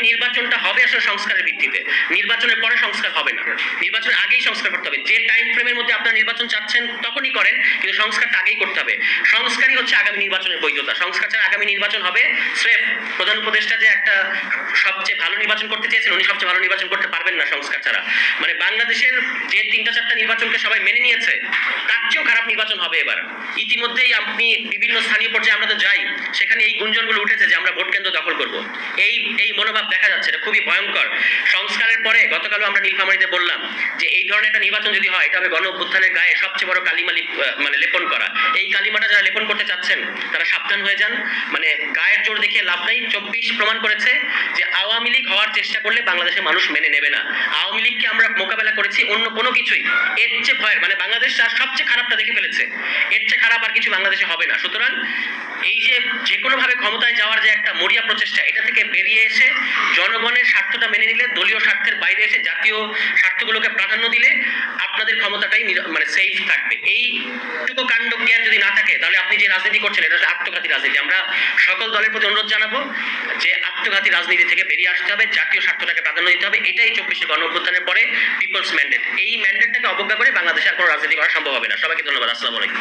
নির্বাচনটা হবে আসলে সংস্কারের ভিত্তিতে, নির্বাচনের পরে সংস্কার হবে না, নির্বাচনের আগেই সংস্কার করতে হবে। যে টাইম ফ্রেমের মধ্যে আপনার নির্বাচন চাচ্ছেন তখনই করেন, কিন্তু সংস্কারটা আগেই করতে হবে। সংস্কারই হচ্ছে আগামী নির্বাচনের বৈধতা। সংস্কার ছাড়া আগামী নির্বাচন হবে স্রেফ প্রধান উপদেষ্টা যে একটা সবচেয়ে ভালো নির্বাচন করতে চেয়েছেন, উনি সবচেয়ে ভালো নির্বাচন করতে পারবেন না সংস্কার ছাড়া। মানে বাংলাদেশের যে 3-4টা নির্বাচনকে সবাই মেনে নিয়েছে, তার চেয়েও খারাপ নির্বাচন হবে এবার। ইতিমধ্যেই আপনি বিভিন্ন স্থানীয় পর্যায়ে আমরা তো যাই, সেখানে এই গুঞ্জনগুলো উঠেছে যে আমরা ভোট কেন্দ্র দখল করব। এই মনোভাব দেখা যাচ্ছে, এটা খুবই ভয়ঙ্কর। সংস্কারের পরে গতকালও আমরা নীলফামারীতে বললাম যে এই ধরনের একটা নির্বাচন যদি হয়, এটা হবে গণ অভ্যুত্থানের গায়ে সবচেয়ে বড় কালিমা মানে লেপন করা। এই কালিমাটা যারা লেপন করতে চাচ্ছেন তারা সাবধান হয়ে যান। মানে গায়ের জোর দেখিয়ে লাভ নাই। 24 প্রমাণ করেছে যে আওয়ামী লীগ হওয়ার চেষ্টা করলে বাংলাদেশের মানুষ মেনে নেবে না। আওয়ামী লীগকে আমরা মোকাবেলা করেছি অন্য কোনো কিছুই এর চেয়ে ভয়ের, মানে বাংলাদেশ আর সবচেয়ে খারাপটা দেখে ফেলেছে, এর চেয়ে খারাপ আর কিছু বাংলাদেশে হবে না। সুতরাং এই যে কোনো ভাবে ক্ষমতায় যাওয়ার যে একটা মরিয়া প্রচেষ্টা, এটা থেকে বেরিয়ে এসে জনগণের স্বার্থটা মেনে নিলে, দলীয় স্বার্থের বাইরে এসে জাতীয় স্বার্থগুলোকে প্রাধান্য দিলে আপনাদের ক্ষমতাটাই মানে সেফ থাকবে। এইটুকু কাণ্ড জ্ঞান যদি না থাকে, তাহলে আপনি যে রাজনীতি করছেন এটা হচ্ছে আত্মঘাতী রাজনীতি। আমরা সকল দলের প্রতি অনুরোধ জানাবো যে আত্মঘাতী রাজনীতি থেকে বেরিয়ে আসতে হবে, জাতীয় স্বার্থটাকে প্রাধান্য দিতে হবে। এটাই 24 গণ অভ্যুত্থানের পরে পিপলস ম্যান্ডেট। এই ম্যান্ডেটটাকে অবজ্ঞা করে বাংলাদেশে আর কোনো রাজনীতি করা সম্ভব হবে না। সবাইকে ধন্যবাদ। আসসালামু আলাইকুম।